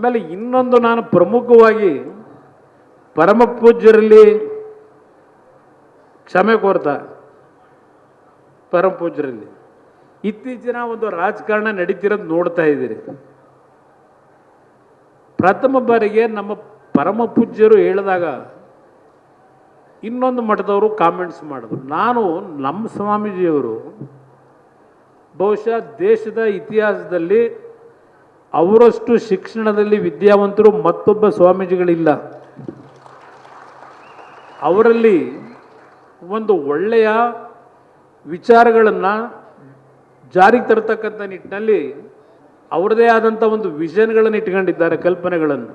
ಆಮೇಲೆ ಇನ್ನೊಂದು ನಾನು ಪ್ರಮುಖವಾಗಿ ಪರಮ ಪೂಜ್ಯರಲ್ಲಿ ಕ್ಷಮೆ ಕೋರ್ತಾ, ಪರಮ ಪೂಜ್ಯರಲ್ಲಿ ಇತ್ತೀಚಿನ ಒಂದು ರಾಜಕಾರಣ ನಡೀತಿರೋದು ನೋಡ್ತಾ ಇದ್ದೀರಿ. ಪ್ರಥಮ ಬಾರಿಗೆ ನಮ್ಮ ಪರಮ ಪೂಜ್ಯರು ಹೇಳಿದಾಗ ಇನ್ನೊಂದು ಮಠದವರು ಕಾಮೆಂಟ್ಸ್ ಮಾಡಿದ್ರು. ನಮ್ಮ ಸ್ವಾಮೀಜಿಯವರು ಬಹುಶಃ ದೇಶದ ಇತಿಹಾಸದಲ್ಲಿ ಅವರಷ್ಟು ಶಿಕ್ಷಣದಲ್ಲಿ ವಿದ್ಯಾವಂತರು ಮತ್ತೊಬ್ಬ ಸ್ವಾಮೀಜಿಗಳಿಲ್ಲ. ಅವರಲ್ಲಿ ಒಂದು ಒಳ್ಳೆಯ ವಿಚಾರಗಳನ್ನು ಜಾರಿಗೆ ತರತಕ್ಕಂಥ ನಿಟ್ಟಿನಲ್ಲಿ ಅವರದೇ ಆದಂಥ ಒಂದು ವಿಷನ್ಗಳನ್ನು ಇಟ್ಕೊಂಡಿದ್ದಾರೆ, ಕಲ್ಪನೆಗಳನ್ನು.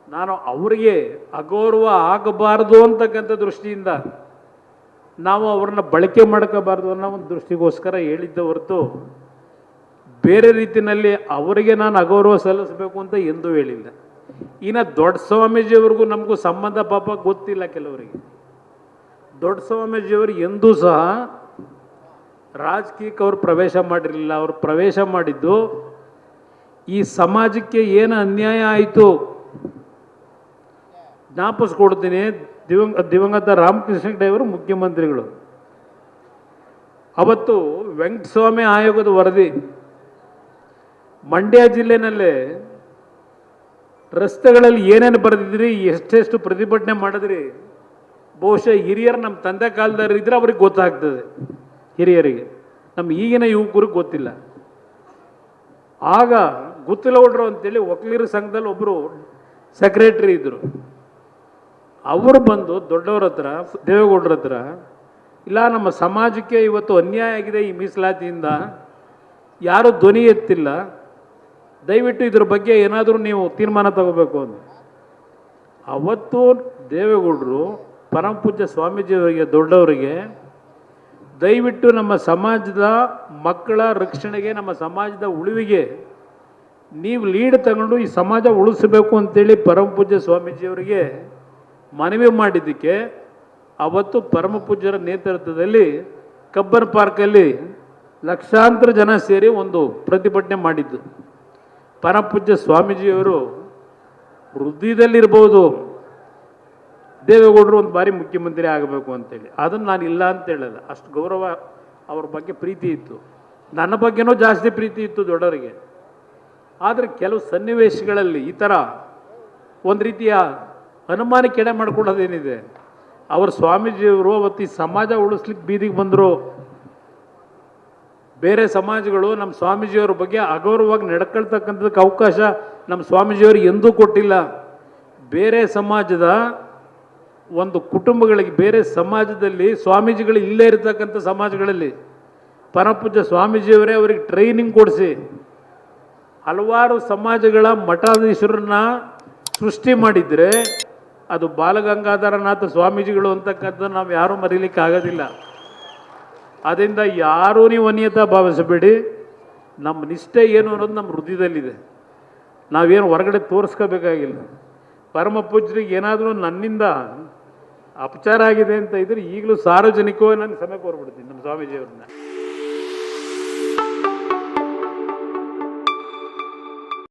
ನಾನು ಅವರಿಗೆ ಅಗೌರವ ಆಗಬಾರದು ಅಂತಕ್ಕಂಥ ದೃಷ್ಟಿಯಿಂದ ನಾವು ಅವ್ರನ್ನ ಬಳಕೆ ಮಾಡ್ಕೋಬಾರ್ದು ಅನ್ನೋ ಒಂದು ದೃಷ್ಟಿಗೋಸ್ಕರ ಹೇಳಿದ್ದ ಹೊರತು ಬೇರೆ ರೀತಿಯಲ್ಲಿ ಅವರಿಗೆ ನಾನು ಅಗೌರವ ಸಲ್ಲಿಸಬೇಕು ಅಂತ ಎಂದೂ ಹೇಳಿಲ್ಲ. ಇನ್ನು ದೊಡ್ಡ ಸ್ವಾಮೀಜಿಯವ್ರಿಗೂ ನಮಗೂ ಸಂಬಂಧ ಪಾಪ ಗೊತ್ತಿಲ್ಲ. ಕೆಲವರಿಗೆ ದೊಡ್ಡ ಸ್ವಾಮೀಜಿಯವರು ಎಂದೂ ಸಹ ರಾಜಕೀಯಕ್ಕೆ ಅವರು ಪ್ರವೇಶ ಮಾಡಿರಲಿಲ್ಲ. ಅವರು ಪ್ರವೇಶ ಮಾಡಿದ್ದು ಈ ಸಮಾಜಕ್ಕೆ ಏನು ಅನ್ಯಾಯ ಆಯಿತು ಜ್ಞಾಪಿಸ್ಕೊಡ್ತೀನಿ. ದಿವಂಗತ ರಾಮಕೃಷ್ಣ ಹೆಗಡೆಯವರು ಮುಖ್ಯಮಂತ್ರಿಗಳು. ಅವತ್ತು ವೆಂಕಟಸ್ವಾಮಿ ಆಯೋಗದ ವರದಿ ಮಂಡ್ಯ ಜಿಲ್ಲೆನಲ್ಲೇ ರಸ್ತೆಗಳಲ್ಲಿ ಏನೇನು ಬರೆದಿದ್ರಿ, ಎಷ್ಟೆಷ್ಟು ಪ್ರತಿಭಟನೆ ಮಾಡಿದ್ರಿ, ಬಹುಶಃ ಹಿರಿಯರು ನಮ್ಮ ತಂದೆ ಕಾಲದವ್ರು ಇದ್ರೆ ಅವ್ರಿಗೆ ಗೊತ್ತಾಗ್ತದೆ. ಹಿರಿಯರಿಗೆ, ನಮ್ಮ ಈಗಿನ ಯುವಕರಿಗೆ ಗೊತ್ತಿಲ್ಲ. ಆಗ ಗುತ್ತಲಗೌಡರು ಅಂತೇಳಿ ವಕೀಲರ ಸಂಘದಲ್ಲಿ ಒಬ್ಬರು ಸೆಕ್ರೆಟರಿ ಇದ್ದರು. ಅವರು ಬಂದು ದೊಡ್ಡವ್ರ ಹತ್ರ, ದೇವೇಗೌಡರ ಹತ್ರ, ಇಲ್ಲ ನಮ್ಮ ಸಮಾಜಕ್ಕೆ ಇವತ್ತು ಅನ್ಯಾಯ ಆಗಿದೆ ಈ ಮೀಸಲಾತಿಯಿಂದ, ಯಾರೂ ಧ್ವನಿ ಎತ್ತಿಲ್ಲ, ದಯವಿಟ್ಟು ಇದ್ರ ಬಗ್ಗೆ ಏನಾದರೂ ನೀವು ತೀರ್ಮಾನ ತಗೋಬೇಕು ಅಂತ. ಅವತ್ತು ದೇವೇಗೌಡರು ಪರಮ ಪೂಜ್ಯ ಸ್ವಾಮೀಜಿಯವರಿಗೆ, ದೊಡ್ಡವರಿಗೆ, ದಯವಿಟ್ಟು ನಮ್ಮ ಸಮಾಜದ ಮಕ್ಕಳ ರಕ್ಷಣೆಗೆ, ನಮ್ಮ ಸಮಾಜದ ಉಳಿವಿಗೆ ನೀವು ಲೀಡ್ ತಗೊಂಡು ಈ ಸಮಾಜ ಉಳಿಸಬೇಕು ಅಂತೇಳಿ ಪರಮ ಪೂಜ್ಯ ಸ್ವಾಮೀಜಿಯವರಿಗೆ ಮನವಿ ಮಾಡಿದ್ದಕ್ಕೆ ಅವತ್ತು ಪರಮ ಪೂಜ್ಯರ ನೇತೃತ್ವದಲ್ಲಿ ಕಬ್ಬನ್ ಪಾರ್ಕಲ್ಲಿ ಲಕ್ಷಾಂತರ ಜನ ಸೇರಿ ಒಂದು ಪ್ರತಿಭಟನೆ ಮಾಡಿದ್ದು. ಪರಮ ಪೂಜ್ಯ ಸ್ವಾಮೀಜಿಯವರು ಹೃದಯದಲ್ಲಿರ್ಬೋದು ದೇವೇಗೌಡರು ಒಂದು ಬಾರಿ ಮುಖ್ಯಮಂತ್ರಿ ಆಗಬೇಕು ಅಂತೇಳಿ. ಅದನ್ನು ನಾನು ಇಲ್ಲ ಅಂತ ಹೇಳಲ್ಲ, ಅಷ್ಟು ಗೌರವ ಅವ್ರ ಬಗ್ಗೆ ಪ್ರೀತಿ ಇತ್ತು. ನನ್ನ ಬಗ್ಗೆನೂ ಜಾಸ್ತಿ ಪ್ರೀತಿ ಇತ್ತು ದೊಡ್ಡವರಿಗೆ. ಆದರೆ ಕೆಲವು ಸನ್ನಿವೇಶಗಳಲ್ಲಿ ಈ ಥರ ಒಂದು ರೀತಿಯ ಅನುಮಾನಕ್ಕೆ ಎಡೆ ಮಾಡ್ಕೊಳ್ಳೋದೇನಿದೆ. ಅವರು ಸ್ವಾಮೀಜಿಯವರು ಅವತ್ತು ಈ ಸಮಾಜ ಉಳಿಸ್ಲಿಕ್ಕೆ ಬೀದಿಗೆ ಬಂದರು. ಬೇರೆ ಸಮಾಜಗಳು ನಮ್ಮ ಸ್ವಾಮೀಜಿಯವ್ರ ಬಗ್ಗೆ ಅಗೌರವವಾಗಿ ನಡ್ಕೊಳ್ತಕ್ಕಂಥದ್ದಕ್ಕೆ ಅವಕಾಶ ನಮ್ಮ ಸ್ವಾಮೀಜಿಯವರು ಎಂದೂ ಕೊಟ್ಟಿಲ್ಲ. ಬೇರೆ ಸಮಾಜದ ಒಂದು ಕುಟುಂಬಗಳಿಗೆ, ಬೇರೆ ಸಮಾಜದಲ್ಲಿ ಸ್ವಾಮೀಜಿಗಳು ಇಲ್ಲೇ ಇರತಕ್ಕಂಥ ಸಮಾಜಗಳಲ್ಲಿ ಪರಮಪೂಜ್ಯ ಸ್ವಾಮೀಜಿಯವರೇ ಅವರಿಗೆ ಟ್ರೈನಿಂಗ್ ಕೊಡಿಸಿ ಹಲವಾರು ಸಮಾಜಗಳ ಮಠಾಧೀಶರನ್ನ ಸೃಷ್ಟಿ ಮಾಡಿದರೆ ಅದು ಬಾಲಗಂಗಾಧರನಾಥ ಸ್ವಾಮೀಜಿಗಳು ಅಂತಕ್ಕಂಥದ್ದು ನಾವು ಯಾರೂ ಮರೀಲಿಕ್ಕೆ ಆಗೋದಿಲ್ಲ. ಅದರಿಂದ ಯಾರೂ ನೀವು ಅನ್ಯತಾ ಭಾವಿಸಬೇಡಿ. ನಮ್ಮ ನಿಷ್ಠೆ ಏನು ಅನ್ನೋದು ನಮ್ಮ ಹೃದಯದಲ್ಲಿದೆ. ನಾವೇನು ಹೊರಗಡೆ ತೋರಿಸ್ಕೋಬೇಕಾಗಿಲ್ಲ. ಪರಮ ಪೂಜ್ಯರಿಗೆ ಏನಾದರೂ ನನ್ನಿಂದ ಅಪಚಾರ ಆಗಿದೆ ಅಂತ ಇದ್ರೆ ಈಗಲೂ ಸಾರ್ವಜನಿಕವಾಗಿ ನಾನು ಕ್ಷಮೆ ಕೋರ್ಬಿಡ್ತೀನಿ ನಮ್ಮ ಸ್ವಾಮೀಜಿಯವ್ರನ್ನ.